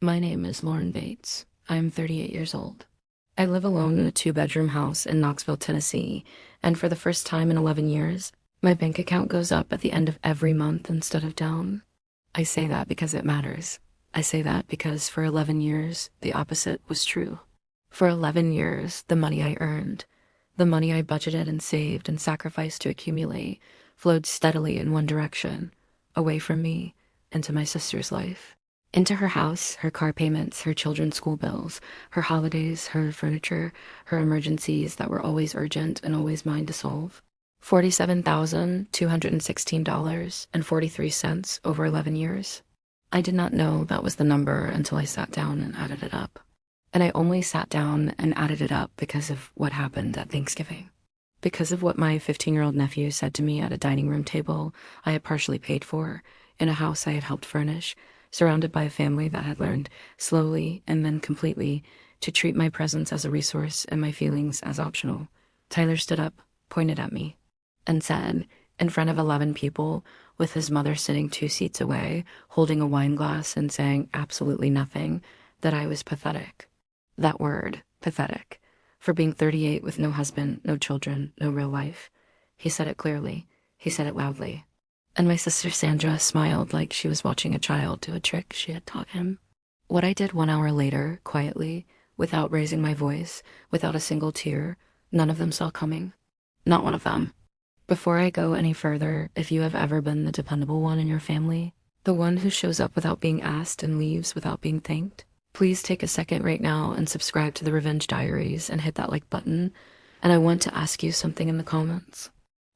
My name is Lauren Bates. I'm 38 years old. I live alone in a two-bedroom house in Knoxville, Tennessee, and for the first time in 11 years, my bank account goes up at the end of every month instead of down. I say that because it matters. I say that because for 11 years, the opposite was true. For 11 years, the money I earned, the money I budgeted and saved and sacrificed to accumulate, flowed steadily in one direction, away from me, into my sister's life. Into her house, her car payments, her children's school bills, her holidays, her furniture, her emergencies that were always urgent and always mine to solve. $47,216.43 over 11 years. I did not know that was the number until I sat down and added it up. And I only sat down and added it up because of what happened at Thanksgiving. Because of what my 15-year-old nephew said to me at a dining room table I had partially paid for, in a house I had helped furnish, surrounded by a family that had learned, slowly and then completely, to treat my presence as a resource and my feelings as optional. Tyler stood up, pointed at me, and said, in front of 11 people, with his mother sitting 2 seats away, holding a wine glass and saying absolutely nothing, that I was pathetic. That word, pathetic, for being 38 with no husband, no children, no real life. He said it clearly. He said it loudly. And my sister Sandra smiled like she was watching a child do a trick she had taught him. What I did 1 hour later, quietly, without raising my voice, without a single tear, none of them saw coming. Not one of them. Before I go any further, if you have ever been the dependable one in your family, the one who shows up without being asked and leaves without being thanked, please take a second right now and subscribe to the Revenge Diaries and hit that like button. And I want to ask you something in the comments.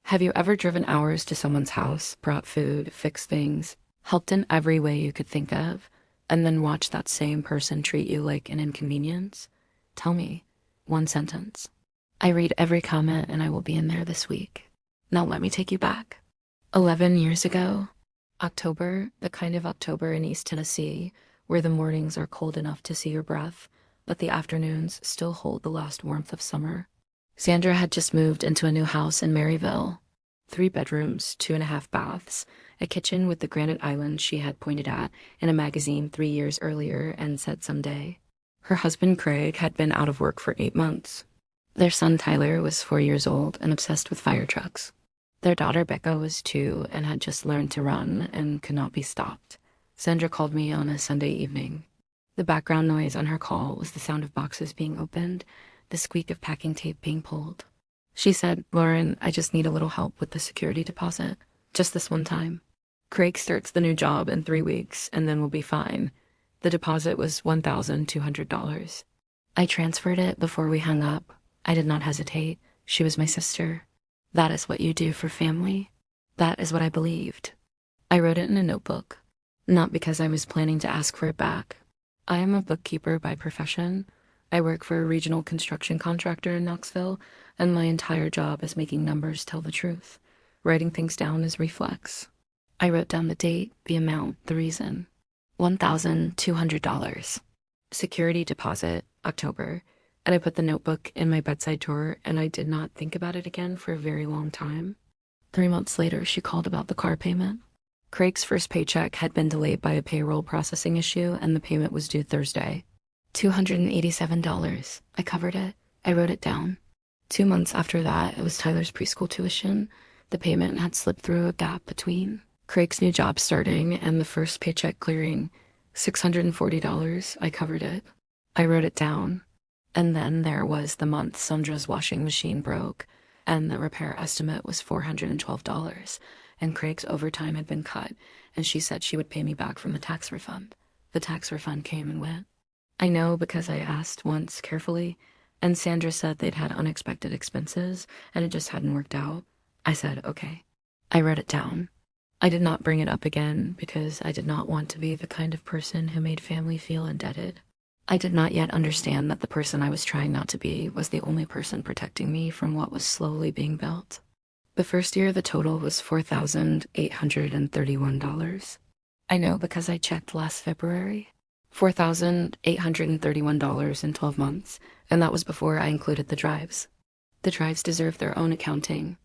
Have you ever driven hours to someone's house, brought food, fixed things, helped in every way you could think of, and then watched that same person treat you like an inconvenience? Tell me. 1 sentence. I read every comment and I will be in there this week. Now let me take you back. 11 years ago, October, the kind of October in East Tennessee, where the mornings are cold enough to see your breath, but the afternoons still hold the last warmth of summer. Sandra had just moved into a new house in Maryville. 3 bedrooms, 2.5 baths, a kitchen with the granite island she had pointed at in a magazine 3 years earlier and said someday. Her husband Craig had been out of work for 8 months. Their son Tyler was 4 years old and obsessed with fire trucks. Their daughter Becca was 2 and had just learned to run and could not be stopped. Sandra called me on a Sunday evening. The background noise on her call was the sound of boxes being opened, the squeak of packing tape being pulled. She said, "Lauren, I just need a little help with the security deposit. Just this one time. Craig starts the new job in 3 weeks, and then we'll be fine." The deposit was $1,200. I transferred it before we hung up. I did not hesitate. She was my sister. That is what you do for family. That is what I believed. I wrote it in a notebook, not because I was planning to ask for it back. I am a bookkeeper by profession. I work for a regional construction contractor in Knoxville, and my entire job is making numbers tell the truth. Writing things down is reflex. I wrote down the date, the amount, the reason. $1,200. Security deposit, October. And I put the notebook in my bedside drawer, and I did not think about it again for a very long time. 3 months later, she called about the car payment. Craig's first paycheck had been delayed by a payroll processing issue, and the payment was due Thursday. $287. I covered it. I wrote it down. 2 months after that, it was Tyler's preschool tuition. The payment had slipped through a gap between Craig's new job starting and the first paycheck clearing. $640. I covered it. I wrote it down. And then there was the month Sandra's washing machine broke, and the repair estimate was $412. And Craig's overtime had been cut, and she said she would pay me back from the tax refund. The tax refund came and went. I know because I asked once carefully, and Sandra said they'd had unexpected expenses, and it just hadn't worked out. I said, okay. I wrote it down. I did not bring it up again because I did not want to be the kind of person who made family feel indebted. I did not yet understand that the person I was trying not to be was the only person protecting me from what was slowly being built. The first year, the total was $4,831. I know because I checked last February. $4,831 in 12 months, and that was before I included the drives. The drives deserve their own accounting.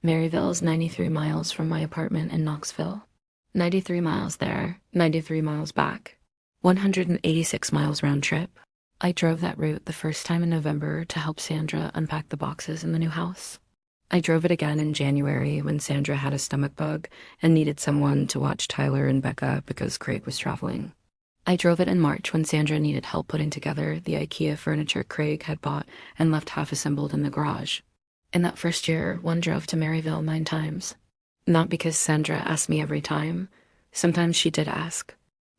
Maryville is 93 miles from my apartment in Knoxville. 93 miles there, 93 miles back. 186 miles round trip. I drove that route the first time in November to help Sandra unpack the boxes in the new house. I drove it again in January when Sandra had a stomach bug and needed someone to watch Tyler and Becca because Craig was traveling. I drove it in March when Sandra needed help putting together the IKEA furniture Craig had bought and left half assembled in the garage. In that first year, one drove to Maryville 9 times. Not because Sandra asked me every time. Sometimes she did ask.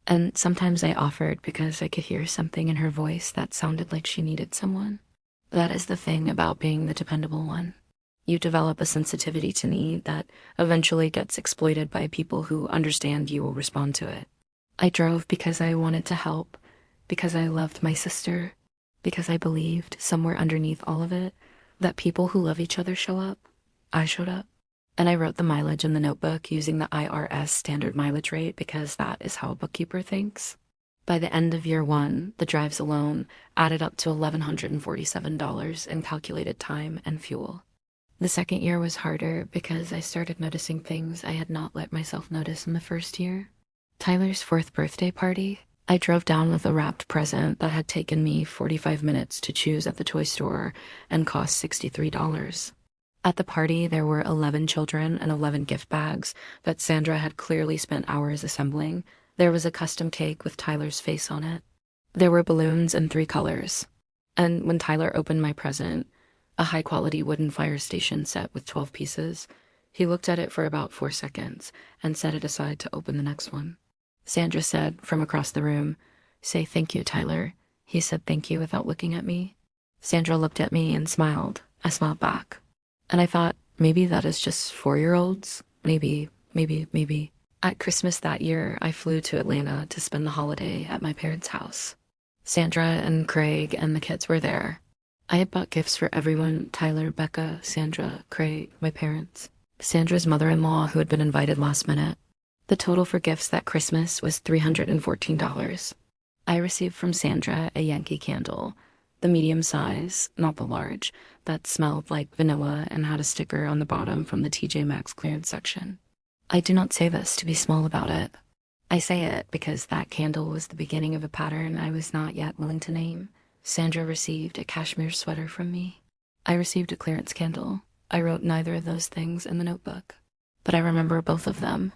And sometimes I offered because I could hear something in her voice that sounded like she needed someone. That is the thing about being the dependable one. You develop a sensitivity to need that eventually gets exploited by people who understand you will respond to it. I drove because I wanted to help, because I loved my sister, because I believed somewhere underneath all of it that people who love each other show up. I showed up. And I wrote the mileage in the notebook using the IRS standard mileage rate because that is how a bookkeeper thinks. By the end of year 1, the drives alone added up to $1,147 in calculated time and fuel. The second year was harder because I started noticing things I had not let myself notice in the first year. Tyler's 4th birthday party, I drove down with a wrapped present that had taken me 45 minutes to choose at the toy store and cost $63. At the party, there were 11 children and 11 gift bags that Sandra had clearly spent hours assembling. There was a custom cake with Tyler's face on it. There were balloons in 3 colors. And when Tyler opened my present, a high-quality wooden fire station set with 12 pieces, he looked at it for about 4 seconds and set it aside to open the next one. Sandra said from across the room, "Say thank you, Tyler." He said thank you without looking at me. Sandra looked at me and smiled. I smiled back. And I thought, maybe that is just 4-year-olds. Maybe. At Christmas that year, I flew to Atlanta to spend the holiday at my parents' house. Sandra and Craig and the kids were there. I had bought gifts for everyone: Tyler, Becca, Sandra, Craig, my parents, Sandra's mother-in-law who had been invited last minute. The total for gifts that Christmas was $314. I received from Sandra a Yankee candle, the medium size, not the large, that smelled like vanilla and had a sticker on the bottom from the TJ Maxx clearance section. I do not say this to be small about it. I say it because that candle was the beginning of a pattern I was not yet willing to name. Sandra received a cashmere sweater from me. I received a clearance candle. I wrote neither of those things in the notebook, but I remember both of them.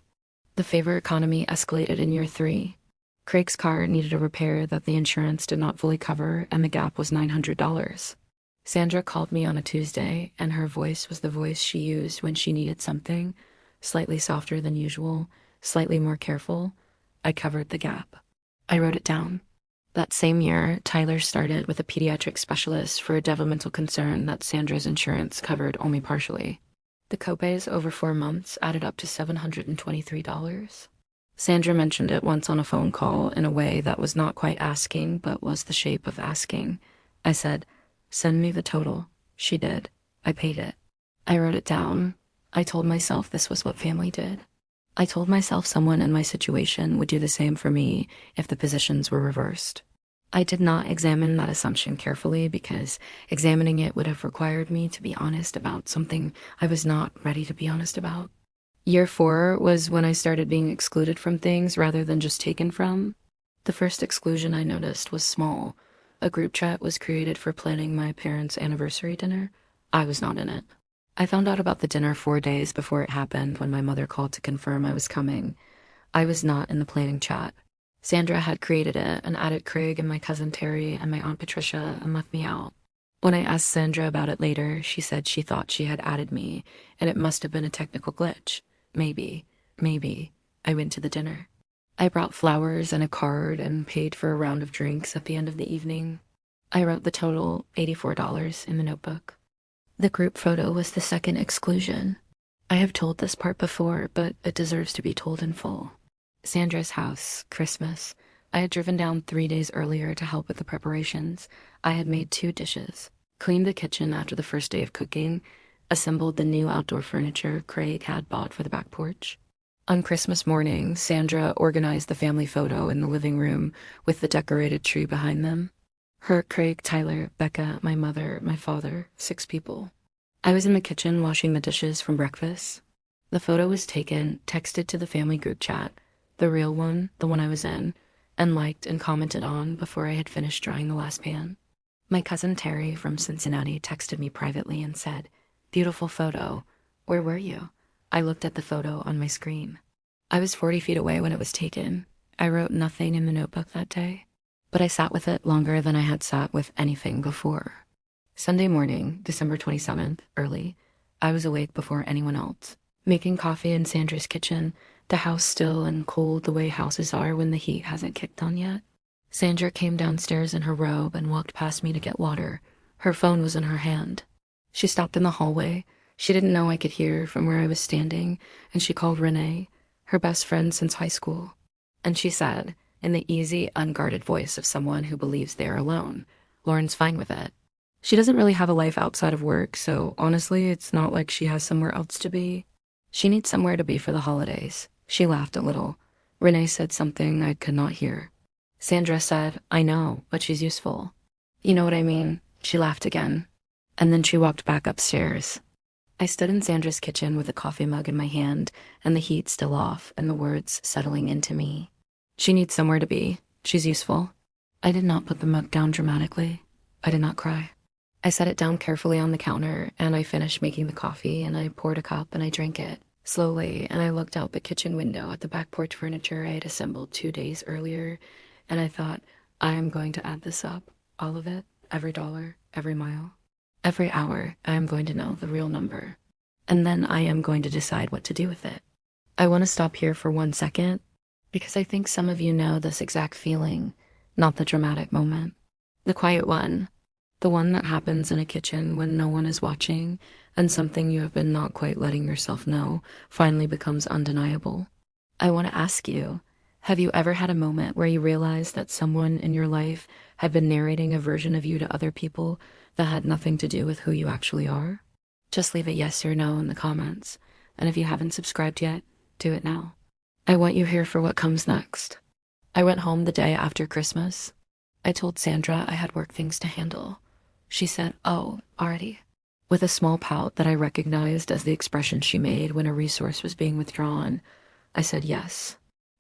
The favor economy escalated in year 3. Craig's car needed a repair that the insurance did not fully cover, and the gap was $900. Sandra called me on a Tuesday, and her voice was the voice she used when she needed something, slightly softer than usual, slightly more careful. I covered the gap. I wrote it down. That same year, Tyler started with a pediatric specialist for a developmental concern that Sandra's insurance covered only partially. The copays over 4 months added up to $723. Sandra mentioned it once on a phone call in a way that was not quite asking, but was the shape of asking. I said, "Send me the total." She did. I paid it. I wrote it down. I told myself this was what family did. I told myself someone in my situation would do the same for me if the positions were reversed. I did not examine that assumption carefully because examining it would have required me to be honest about something I was not ready to be honest about. Year 4 was when I started being excluded from things rather than just taken from. The first exclusion I noticed was small. A group chat was created for planning my parents' anniversary dinner. I was not in it. I found out about the dinner 4 days before it happened when my mother called to confirm I was coming. I was not in the planning chat. Sandra had created it and added Craig and my cousin Terry and my Aunt Patricia and left me out. When I asked Sandra about it later, she said she thought she had added me, and it must have been a technical glitch. Maybe. I went to the dinner. I brought flowers and a card and paid for a round of drinks at the end of the evening. I wrote the total, $84, in the notebook. The group photo was the second exclusion. I have told this part before, but it deserves to be told in full. Sandra's house, Christmas. I had driven down 3 days earlier to help with the preparations. I had made 2 dishes, cleaned the kitchen after the first day of cooking, assembled the new outdoor furniture Craig had bought for the back porch. On Christmas morning, Sandra organized the family photo in the living room with the decorated tree behind them. Her, Craig, Tyler, Becca, my mother, my father, 6 people. I was in the kitchen washing the dishes from breakfast. The photo was taken, texted to the family group chat, the real one, the one I was in, and liked and commented on before I had finished drying the last pan. My cousin Terry from Cincinnati texted me privately and said, "Beautiful photo. Where were you?" I looked at the photo on my screen. I was 40 feet away when it was taken. I wrote nothing in the notebook that day, but I sat with it longer than I had sat with anything before. Sunday morning, December 27th, early, I was awake before anyone else, making coffee in Sandra's kitchen, the house still and cold the way houses are when the heat hasn't kicked on yet. Sandra came downstairs in her robe and walked past me to get water. Her phone was in her hand. She stopped in the hallway. She didn't know I could hear from where I was standing, and she called Renee, her best friend since high school. And she said, in the easy, unguarded voice of someone who believes they are alone, "Lauren's fine with it. She doesn't really have a life outside of work, so honestly, it's not like she has somewhere else to be. She needs somewhere to be for the holidays." She laughed a little. Renee said something I could not hear. Sandra said, "I know, but she's useful." "You know what I mean?" She laughed again. And then she walked back upstairs. I stood in Sandra's kitchen with a coffee mug in my hand and the heat still off and the words settling into me. She needs somewhere to be. She's useful. I did not put the mug down dramatically. I did not cry. I set it down carefully on the counter, and I finished making the coffee, and I poured a cup and I drank it slowly, and I looked out the kitchen window at the back porch furniture I had assembled 2 days earlier, and I thought, I am going to add this up, all of it, every dollar, every mile. Every hour, I am going to know the real number, and then I am going to decide what to do with it. I want to stop here for 1 second, because I think some of you know this exact feeling, not the dramatic moment. The quiet one, the one that happens in a kitchen when no one is watching, and something you have been not quite letting yourself know finally becomes undeniable. I want to ask you, have you ever had a moment where you realized that someone in your life had been narrating a version of you to other people that had nothing to do with who you actually are? Just leave a yes or no in the comments, and if you haven't subscribed yet, do it now. I want you here for what comes next. I went home the day after Christmas. I told Sandra I had work things to handle. She said, "Oh, already?" with a small pout that I recognized as the expression she made when a resource was being withdrawn. I said yes.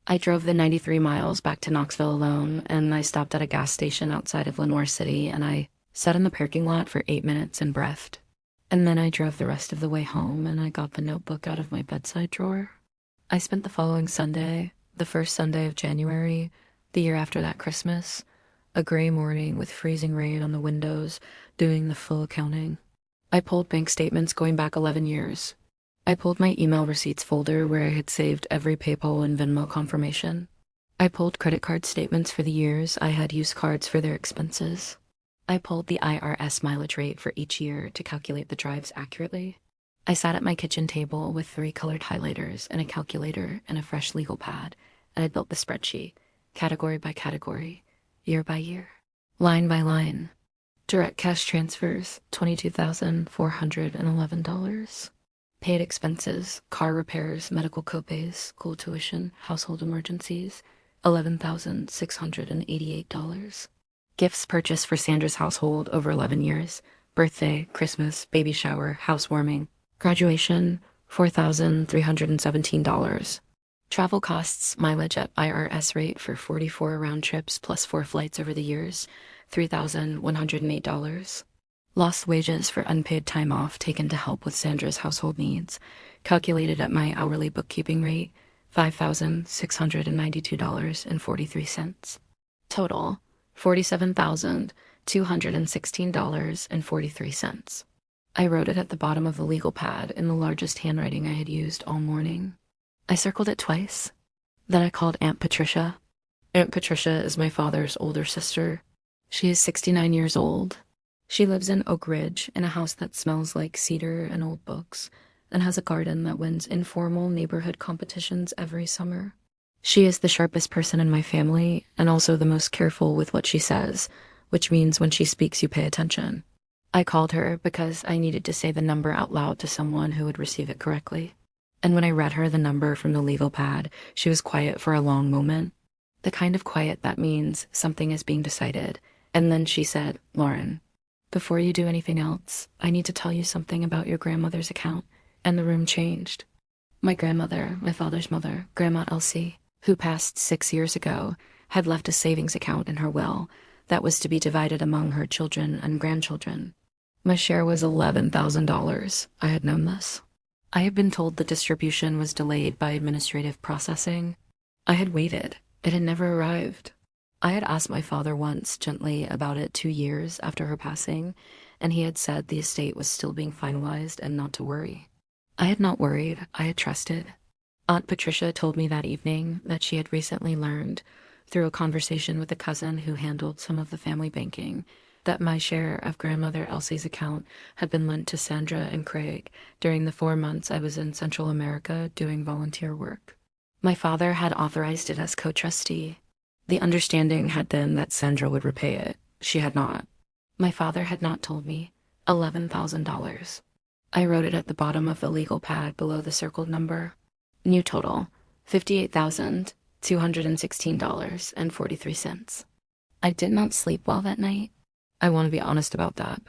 I drove the 93 miles back to Knoxville alone, and I stopped at a gas station outside of Lenoir City, and I sat in the parking lot for 8 minutes and breathed. And then I drove the rest of the way home, and I got the notebook out of my bedside drawer. I spent the following Sunday, the first Sunday of January, the year after that Christmas, a gray morning with freezing rain on the windows, doing the full accounting. I pulled bank statements going back 11 years. I pulled my email receipts folder where I had saved every PayPal and Venmo confirmation. I pulled credit card statements for the years I had used cards for their expenses. I pulled the IRS mileage rate for each year to calculate the drives accurately. I sat at my kitchen table with 3 colored highlighters and a calculator and a fresh legal pad, and I built the spreadsheet, category by category, year by year, line by line. Direct cash transfers, $22,411. Paid expenses, car repairs, medical copays, school tuition, household emergencies, $11,688. Gifts purchased for Sandra's household over 11 years, birthday, Christmas, baby shower, housewarming, graduation, $4,317. Travel costs, mileage at IRS rate for 44 round trips plus 4 flights over the years, $3,108. Lost wages for unpaid time off taken to help with Sandra's household needs, calculated at my hourly bookkeeping rate, $5,692.43. Total, $47,216.43. I wrote it at the bottom of the legal pad in the largest handwriting I had used all morning. I circled it twice. Then I called Aunt Patricia. Aunt Patricia is my father's older sister. She is 69 years old. She lives in Oak Ridge in a house that smells like cedar and old books and has a garden that wins informal neighborhood competitions every summer. She is the sharpest person in my family and also the most careful with what she says, which means when she speaks you pay attention. I called her because I needed to say the number out loud to someone who would receive it correctly. And when I read her the number from the legal pad, she was quiet for a long moment. The kind of quiet that means something is being decided. And then she said, "Lauren, before you do anything else, I need to tell you something about your grandmother's account." And the room changed. My grandmother, my father's mother, Grandma Elsie, who passed 6 years ago, had left a savings account in her will that was to be divided among her children and grandchildren. My share was $11,000. I had known this. I had been told the distribution was delayed by administrative processing. I had waited. It had never arrived. I had asked my father once gently about it 2 years after her passing, and he had said the estate was still being finalized and not to worry. I had not worried. I had trusted. Aunt Patricia told me that evening that she had recently learned, through a conversation with a cousin who handled some of the family banking, that my share of grandmother Elsie's account had been lent to Sandra and Craig during the 4 months I was in Central America doing volunteer work. My father had authorized it as co-trustee. The understanding had been that Sandra would repay it. She had not. My father had not told me. $11,000. I wrote it at the bottom of the legal pad below the circled number. New total, $58,216.43. I did not sleep well that night. I want to be honest about that.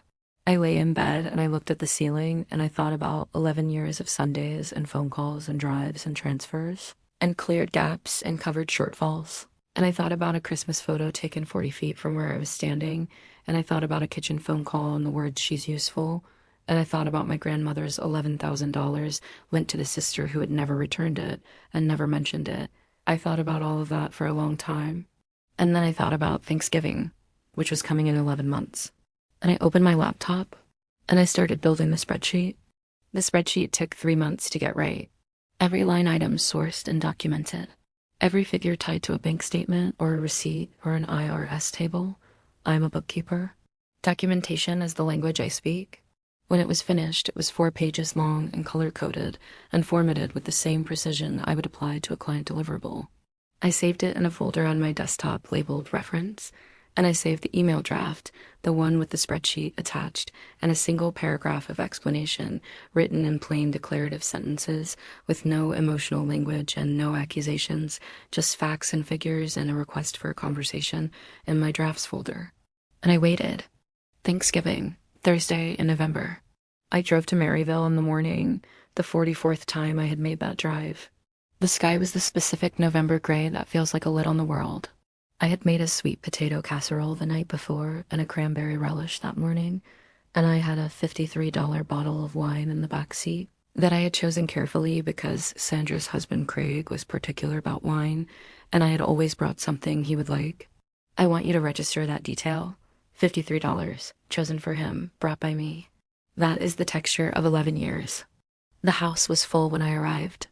I lay in bed and I looked at the ceiling and I thought about 11 years of Sundays and phone calls and drives and transfers and cleared gaps and covered shortfalls. And I thought about a Christmas photo taken 40 feet from where I was standing, and I thought about a kitchen phone call and the words "she's useful," and I thought about my grandmother's $11,000 lent to the sister who had never returned it and never mentioned it. I thought about all of that for a long time. And then I thought about Thanksgiving, which was coming in 11 months. And I opened my laptop, and I started building the spreadsheet. The spreadsheet took 3 months to get right. Every line item sourced and documented. Every figure tied to a bank statement or a receipt or an IRS table. I'm a bookkeeper. Documentation is the language I speak. When it was finished, it was 4 pages long and color-coded and formatted with the same precision I would apply to a client deliverable. I saved it in a folder on my desktop labeled Reference, and I saved the email draft, the one with the spreadsheet attached, and a single paragraph of explanation written in plain declarative sentences with no emotional language and no accusations, just facts and figures and a request for a conversation in my drafts folder. And I waited. Thanksgiving, Thursday in November. I drove to Maryville in the morning, the 44th time I had made that drive. The sky was the specific November gray that feels like a lid on the world. I had made a sweet potato casserole the night before and a cranberry relish that morning, and I had a $53 bottle of wine in the back seat that I had chosen carefully because Sandra's husband Craig was particular about wine, and I had always brought something he would like. I want you to register that detail. $53, chosen for him, brought by me. That is the texture of 11 years. The house was full when I arrived.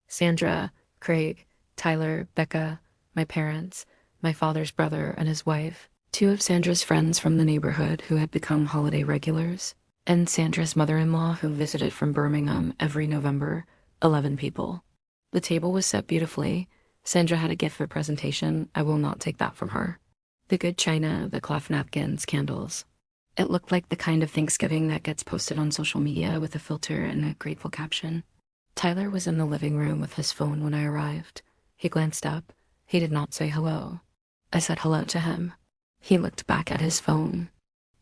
Sandra, Craig, Tyler, Becca, my parents, my father's brother and his wife, 2 of Sandra's friends from the neighborhood who had become holiday regulars, and Sandra's mother-in-law who visited from Birmingham every November, 11 people. The table was set beautifully. Sandra had a gift for presentation. I will not take that from her. The good china, the cloth napkins, candles. It looked like the kind of Thanksgiving that gets posted on social media with a filter and a grateful caption. Tyler was in the living room with his phone when I arrived. He glanced up. He did not say hello. I said hello to him. He looked back at his phone.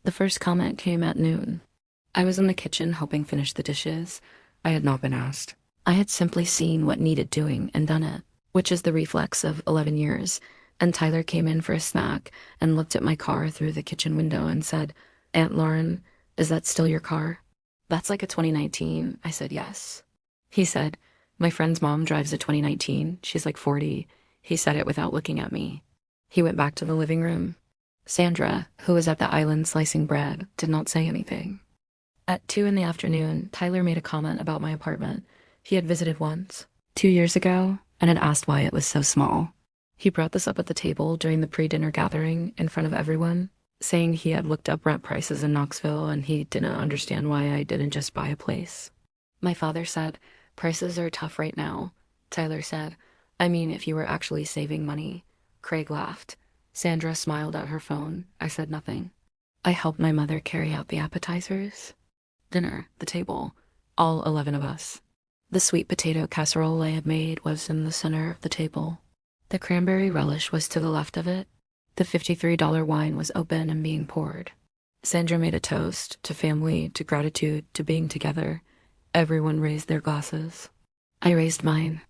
The first comment came at noon. I was in the kitchen helping finish the dishes. I had not been asked. I had simply seen what needed doing and done it, which is the reflex of 11 years. And Tyler came in for a snack and looked at my car through the kitchen window and said, "Aunt Lauren, is that still your car?" "That's like a 2019. I said, "Yes." He said, "My friend's mom drives a 2019. She's like 40. He said it without looking at me. He went back to the living room. Sandra, who was at the island slicing bread, did not say anything. At 2 in the afternoon, Tyler made a comment about my apartment. He had visited once, 2 years ago, and had asked why it was so small. He brought this up at the table during the pre-dinner gathering in front of everyone, saying he had looked up rent prices in Knoxville and he didn't understand why I didn't just buy a place. My father said, "Prices are tough right now." Tyler said, "I mean, if you were actually saving money." Craig laughed. Sandra smiled at her phone. I said nothing. I helped my mother carry out the appetizers. Dinner, the table, all 11 of us. The sweet potato casserole I had made was in the center of the table. The cranberry relish was to the left of it. The $53 wine was open and being poured. Sandra made a toast to family, to gratitude, to being together. Everyone raised their glasses. I raised mine.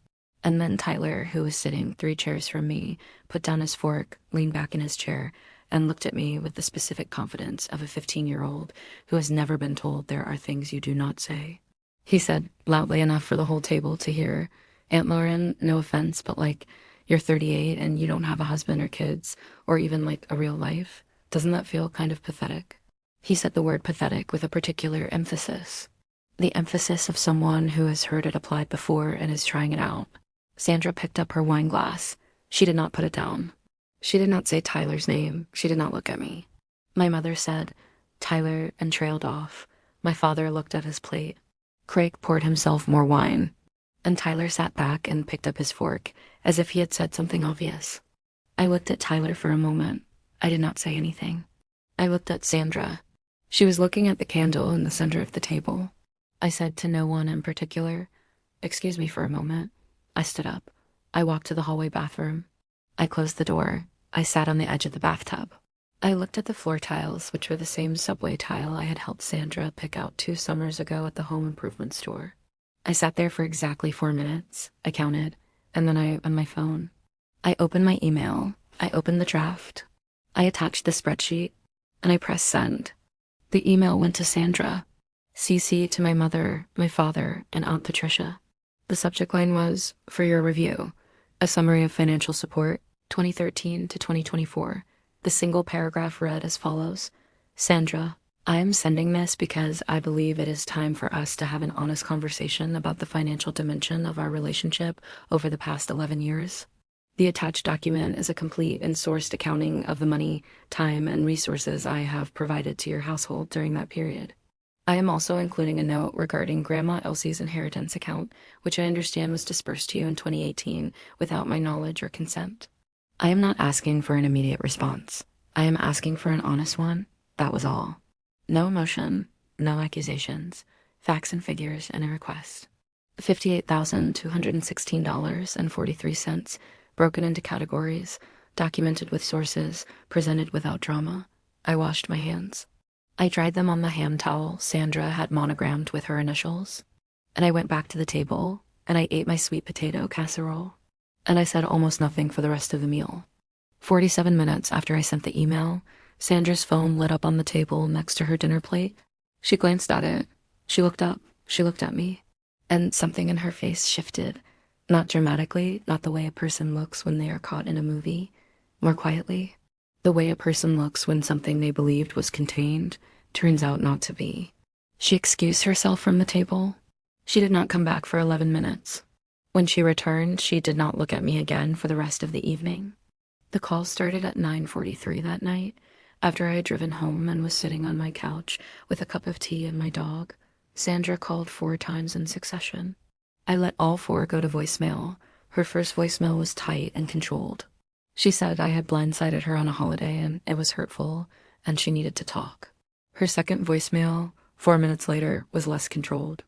And then Tyler, who was sitting 3 chairs from me, put down his fork, leaned back in his chair, and looked at me with the specific confidence of a 15-year-old who has never been told there are things you do not say. He said, loudly enough for the whole table to hear, "Aunt Lauren, no offense, but like, you're 38 and you don't have a husband or kids, or even like a real life. Doesn't that feel kind of pathetic?" He said the word pathetic with a particular emphasis. The emphasis of someone who has heard it applied before and is trying it out. Sandra picked up her wine glass. She did not put it down. She did not say Tyler's name. She did not look at me. My mother said, "Tyler," and trailed off. My father looked at his plate. Craig poured himself more wine, and Tyler sat back and picked up his fork, as if he had said something obvious. I looked at Tyler for a moment. I did not say anything. I looked at Sandra. She was looking at the candle in the center of the table. I said to no one in particular, "Excuse me for a moment." I stood up. I walked to the hallway bathroom. I closed the door. I sat on the edge of the bathtub. I looked at the floor tiles, which were the same subway tile I had helped Sandra pick out 2 summers ago at the home improvement store. I sat there for exactly 4 minutes. I counted, and then I on my phone. I opened my email. I opened the draft. I attached the spreadsheet, and I pressed send. The email went to Sandra. CC to my mother, my father, and Aunt Patricia. The subject line was, "For your review, a summary of financial support, 2013 to 2024. The single paragraph read as follows: "Sandra, I am sending this because I believe it is time for us to have an honest conversation about the financial dimension of our relationship over the past 11 years. The attached document is a complete and sourced accounting of the money, time, and resources I have provided to your household during that period. I am also including a note regarding Grandma Elsie's inheritance account, which I understand was dispersed to you in 2018 without my knowledge or consent. I am not asking for an immediate response. I am asking for an honest one. That was all. No emotion, no accusations, facts and figures, and a request. $58,216.43, broken into categories, documented with sources, presented without drama. I washed my hands. I dried them on the hand towel Sandra had monogrammed with her initials. And I went back to the table, and I ate my sweet potato casserole. And I said almost nothing for the rest of the meal. 47 minutes after I sent the email, Sandra's phone lit up on the table next to her dinner plate. She glanced at it. She looked up. She looked at me. And something in her face shifted. Not dramatically, not the way a person looks when they are caught in a movie. More quietly. The way a person looks when something they believed was contained turns out not to be. She excused herself from the table. She did not come back for 11 minutes. When she returned, she did not look at me again for the rest of the evening. The call started at 9:43 that night, after I had driven home and was sitting on my couch with a cup of tea and my dog. Sandra called 4 times in succession. I let all 4 go to voicemail. Her first voicemail was tight and controlled. She said I had blindsided her on a holiday and it was hurtful, and she needed to talk. Her second voicemail, 4 minutes later, was less controlled.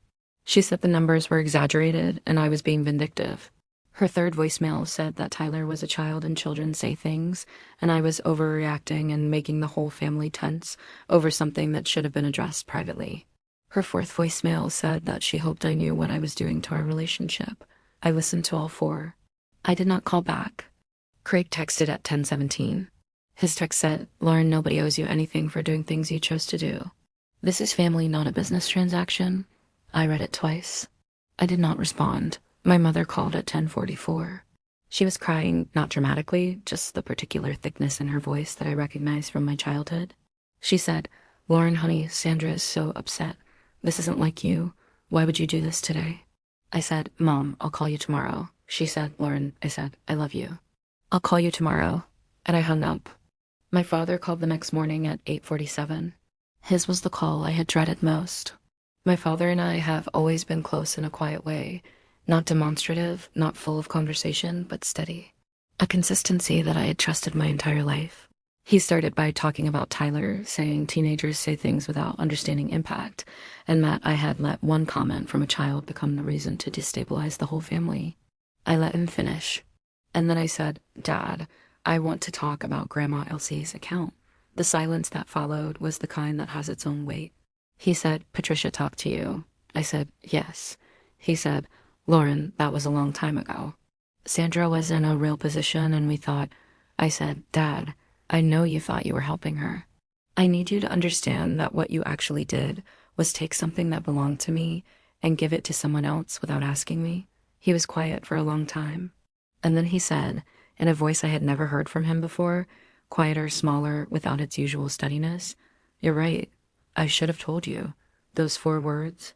She said the numbers were exaggerated and I was being vindictive. Her third voicemail said that Tyler was a child and children say things, and I was overreacting and making the whole family tense over something that should have been addressed privately. Her fourth voicemail said that she hoped I knew what I was doing to our relationship. I listened to all 4. I did not call back. Craig texted at 10:17. His text said, "Lauren, nobody owes you anything for doing things you chose to do. This is family, not a business transaction." I read it twice. I did not respond. My mother called at 10:44. She was crying, not dramatically, just the particular thickness in her voice that I recognized from my childhood. She said, "Lauren, honey, Sandra is so upset. This isn't like you. Why would you do this today?" I said, "Mom, I'll call you tomorrow." She said, "Lauren," I said, "I love you. I'll call you tomorrow." And I hung up. My father called the next morning at 8:47. His was the call I had dreaded most. My father and I have always been close in a quiet way, not demonstrative, not full of conversation, but steady. A consistency that I had trusted my entire life. He started by talking about Tyler, saying teenagers say things without understanding impact, and that I had let one comment from a child become the reason to destabilize the whole family. I let him finish. And then I said, "Dad, I want to talk about Grandma Elsie's account." The silence that followed was the kind that has its own weight. He said, "Patricia talked to you." I said, "Yes." He said, "Lauren, that was a long time ago." Sandra was in a real position and we thought, I said, Dad, I know you thought you were helping her. I need you to understand that what you actually did was take something that belonged to me and give it to someone else without asking me. He was quiet for a long time. And then he said, in a voice I had never heard from him before, quieter, smaller, without its usual steadiness, "You're right. I should have told you. Those 4 words.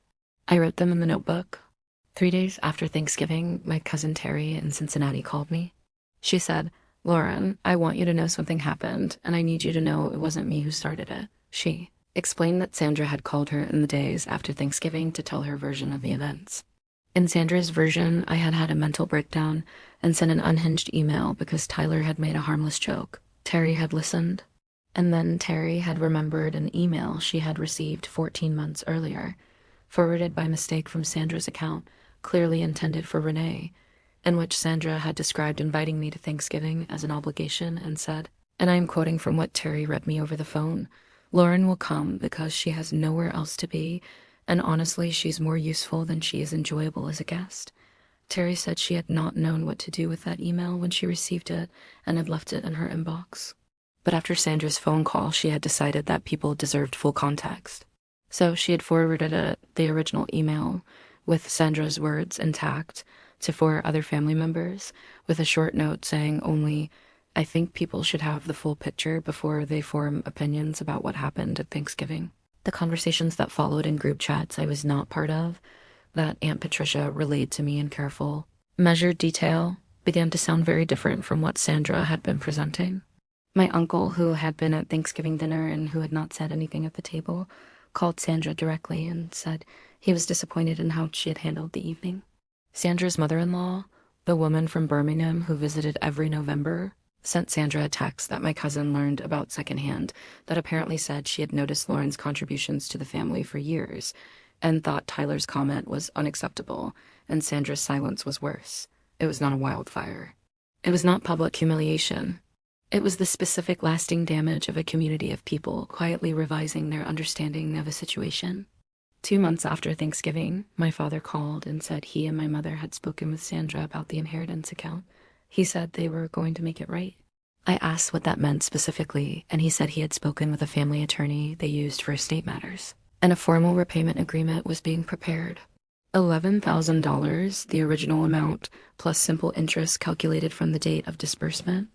I wrote them in the notebook." 3 days after Thanksgiving, my cousin Terry in Cincinnati called me. She said, "Lauren, I want you to know something happened, and I need you to know it wasn't me who started it." She explained that Sandra had called her in the days after Thanksgiving to tell her version of the events. In Sandra's version, I had had a mental breakdown and sent an unhinged email because Tyler had made a harmless joke. Terry had listened. And then Terry had remembered an email she had received 14 months earlier, forwarded by mistake from Sandra's account, clearly intended for Renee, in which Sandra had described inviting me to Thanksgiving as an obligation and said, and I am quoting from what Terry read me over the phone, "Lauren will come because she has nowhere else to be, and honestly, she's more useful than she is enjoyable as a guest." Terry said she had not known what to do with that email when she received it and had left it in her inbox. But after Sandra's phone call, she had decided that people deserved full context. So she had forwarded the original email with Sandra's words intact to 4 other family members with a short note saying only, "I think people should have the full picture before they form opinions about what happened at Thanksgiving." The conversations that followed in group chats I was not part of, that Aunt Patricia relayed to me in careful, measured detail, began to sound very different from what Sandra had been presenting. My uncle, who had been at Thanksgiving dinner and who had not said anything at the table, called Sandra directly and said he was disappointed in how she had handled the evening. Sandra's mother-in-law, the woman from Birmingham who visited every November, sent Sandra a text that my cousin learned about secondhand that apparently said she had noticed Lauren's contributions to the family for years and thought Tyler's comment was unacceptable and Sandra's silence was worse. It was not a wildfire. It was not public humiliation. It was the specific lasting damage of a community of people quietly revising their understanding of a situation. 2 months after Thanksgiving, my father called and said he and my mother had spoken with Sandra about the inheritance account. He said they were going to make it right. I asked what that meant specifically, and he said he had spoken with a family attorney they used for estate matters, and a formal repayment agreement was being prepared. $11,000, the original amount, plus simple interest calculated from the date of disbursement.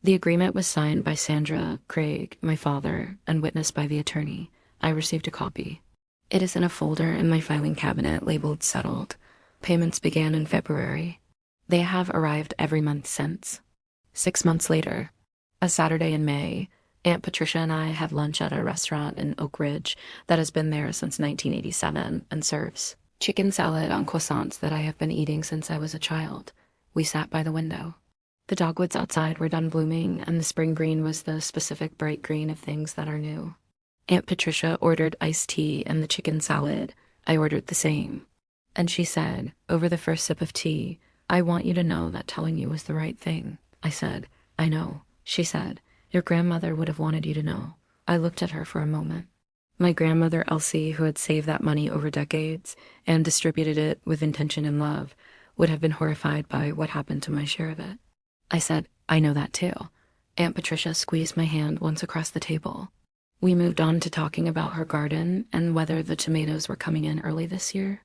The agreement was signed by Sandra, Craig, my father, and witnessed by the attorney. I received a copy. It is in a folder in my filing cabinet labeled Settled. Payments began in February. They have arrived every month since. 6 months later, a Saturday in May, Aunt Patricia and I have lunch at a restaurant in Oak Ridge that has been there since 1987 and serves chicken salad on croissants that I have been eating since I was a child. We sat by the window. The dogwoods outside were done blooming, and the spring green was the specific bright green of things that are new. Aunt Patricia ordered iced tea and the chicken salad. I ordered the same. And she said, over the first sip of tea, "I want you to know that telling you was the right thing." I said, "I know." She said, "Your grandmother would have wanted you to know." I looked at her for a moment. My grandmother, Elsie, who had saved that money over decades and distributed it with intention and love, would have been horrified by what happened to my share of it. I said, "I know that too." Aunt Patricia squeezed my hand once across the table. We moved on to talking about her garden and whether the tomatoes were coming in early this year.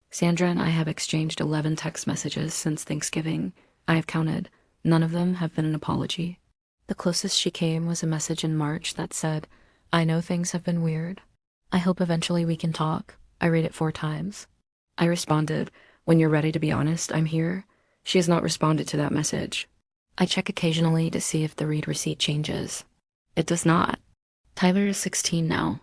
Sandra and I have exchanged 11 text messages since Thanksgiving. I have counted. None of them have been an apology. The closest she came was a message in March that said, "I know things have been weird. I hope eventually we can talk." I read it 4 times. I responded, "When you're ready to be honest, I'm here." She has not responded to that message. I check occasionally to see if the read receipt changes. It does not. Tyler is 16 now.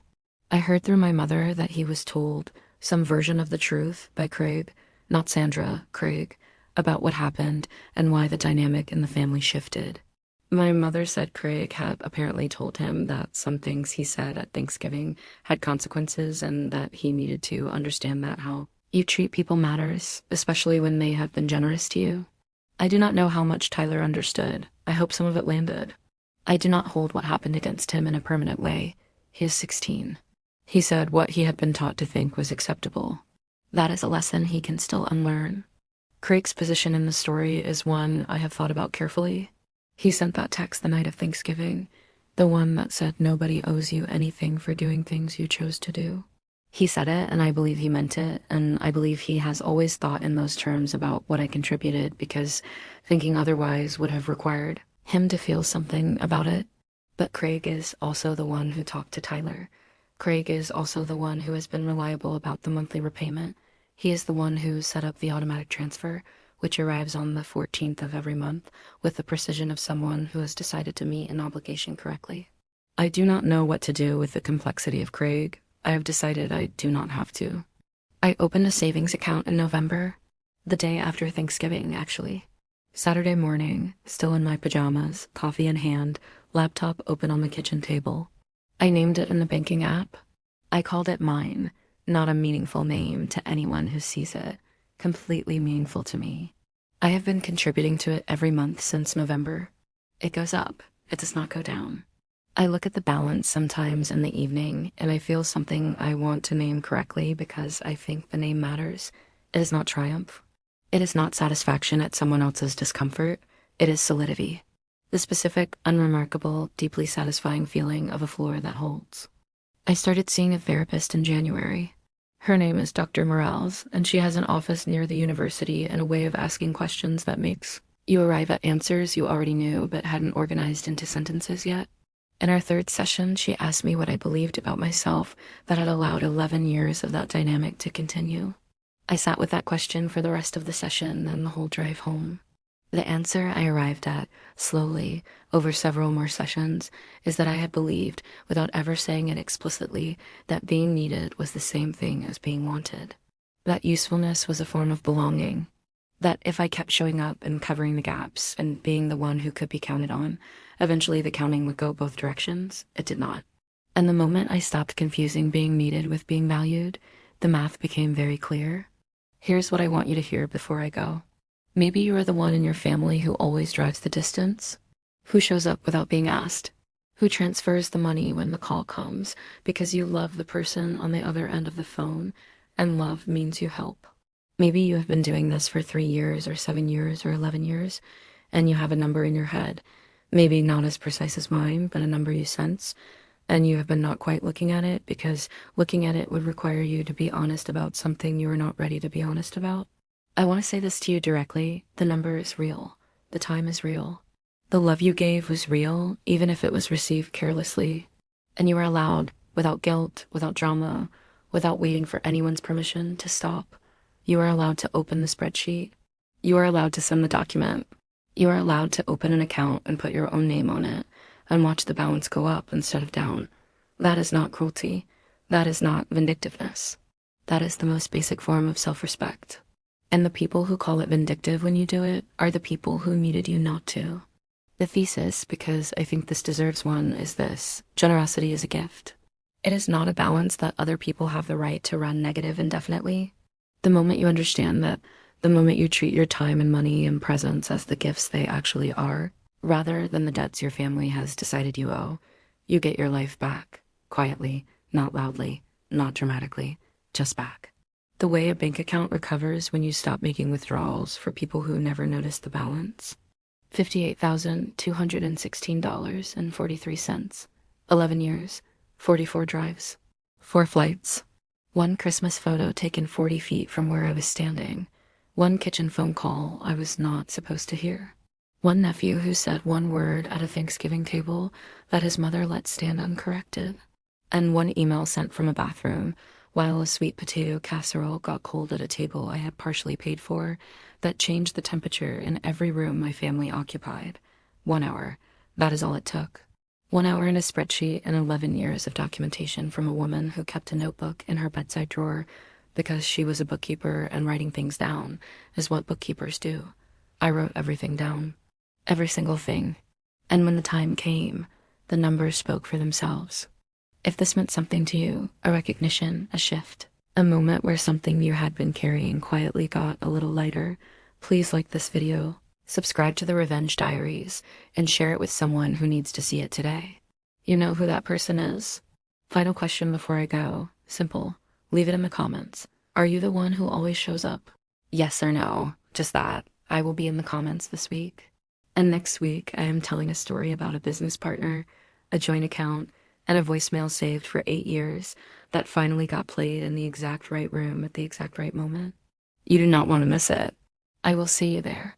I heard through my mother that he was told some version of the truth by Craig, not Sandra, Craig, about what happened and why the dynamic in the family shifted. My mother said Craig had apparently told him that some things he said at Thanksgiving had consequences and that he needed to understand that how you treat people matters, especially when they have been generous to you. I do not know how much Tyler understood. I hope some of it landed. I do not hold what happened against him in a permanent way. He is 16. He said what he had been taught to think was acceptable. That is a lesson he can still unlearn. Craig's position in the story is one I have thought about carefully. He sent that text the night of Thanksgiving, the one that said nobody owes you anything for doing things you chose to do. He said it, and I believe he meant it, and I believe he has always thought in those terms about what I contributed, because thinking otherwise would have required him to feel something about it. But Craig is also the one who talked to Tyler. Craig is also the one who has been reliable about the monthly repayment. He is the one who set up the automatic transfer, which arrives on the 14th of every month, with the precision of someone who has decided to meet an obligation correctly. I do not know what to do with the complexity of Craig. I have decided I do not have to. I opened a savings account in November, the day after Thanksgiving, actually. Saturday morning, still in my pajamas, coffee in hand, laptop open on the kitchen table. I named it in the banking app. I called it mine, not a meaningful name to anyone who sees it, completely meaningful to me. I have been contributing to it every month since November. It goes up, it does not go down. I look at the balance sometimes in the evening, and I feel something I want to name correctly because I think the name matters. It is not triumph. It is not satisfaction at someone else's discomfort. It is solidity. The specific, unremarkable, deeply satisfying feeling of a floor that holds. I started seeing a therapist in January. Her name is Dr. Morales, and she has an office near the university and a way of asking questions that makes you arrive at answers you already knew but hadn't organized into sentences yet. In our third session, she asked me what I believed about myself that had allowed 11 years of that dynamic to continue. I sat with that question for the rest of the session and the whole drive home. The answer I arrived at, slowly, over several more sessions, is that I had believed, without ever saying it explicitly, that being needed was the same thing as being wanted. That usefulness was a form of belonging. That if I kept showing up and covering the gaps and being the one who could be counted on, eventually the counting would go both directions. It did not. And the moment I stopped confusing being needed with being valued, the math became very clear. Here's what I want you to hear before I go. Maybe you are the one in your family who always drives the distance, who shows up without being asked, who transfers the money when the call comes because you love the person on the other end of the phone, and love means you help. Maybe you have been doing this for 3 years or 7 years or 11 years, and you have a number in your head, maybe not as precise as mine, but a number you sense, and you have been not quite looking at it because looking at it would require you to be honest about something you are not ready to be honest about. I want to say this to you directly. The number is real. The time is real. The love you gave was real, even if it was received carelessly. And you are allowed, without guilt, without drama, without waiting for anyone's permission, to stop. You are allowed to open the spreadsheet. You are allowed to send the document. You are allowed to open an account and put your own name on it and watch the balance go up instead of down. That is not cruelty. That is not vindictiveness. That is the most basic form of self-respect. And the people who call it vindictive when you do it are the people who needed you not to. The thesis, because I think this deserves one, is this: generosity is a gift. It is not a balance that other people have the right to run negative indefinitely. The moment you understand that, the moment you treat your time and money and presence as the gifts they actually are, rather than the debts your family has decided you owe, you get your life back, quietly, not loudly, not dramatically, just back. The way a bank account recovers when you stop making withdrawals for people who never notice the balance. $58,216.43. 11 years, 44 drives, 4 flights, 1 Christmas photo taken 40 feet from where I was standing, 1 kitchen phone call I was not supposed to hear, 1 nephew who said 1 word at a Thanksgiving table that his mother let stand uncorrected, and 1 email sent from a bathroom while a sweet potato casserole got cold at a table I had partially paid for that changed the temperature in every room my family occupied. 1 hour. That is all it took. 1 hour in a spreadsheet and 11 years of documentation from a woman who kept a notebook in her bedside drawer because she was a bookkeeper and writing things down is what bookkeepers do. I wrote everything down. Every single thing. And when the time came, the numbers spoke for themselves. If this meant something to you, a recognition, a shift, a moment where something you had been carrying quietly got a little lighter, please like this video, subscribe to the Revenge Diaries, and share it with someone who needs to see it today. You know who that person is? Final question before I go. Simple. Leave it in the comments. Are you the one who always shows up? Yes or no? just that. I will be in the comments this week. And next week, I am telling a story about a business partner, a joint account, and a voicemail saved for 8 years that finally got played in the exact right room at the exact right moment. You do not want to miss it. I will see you there.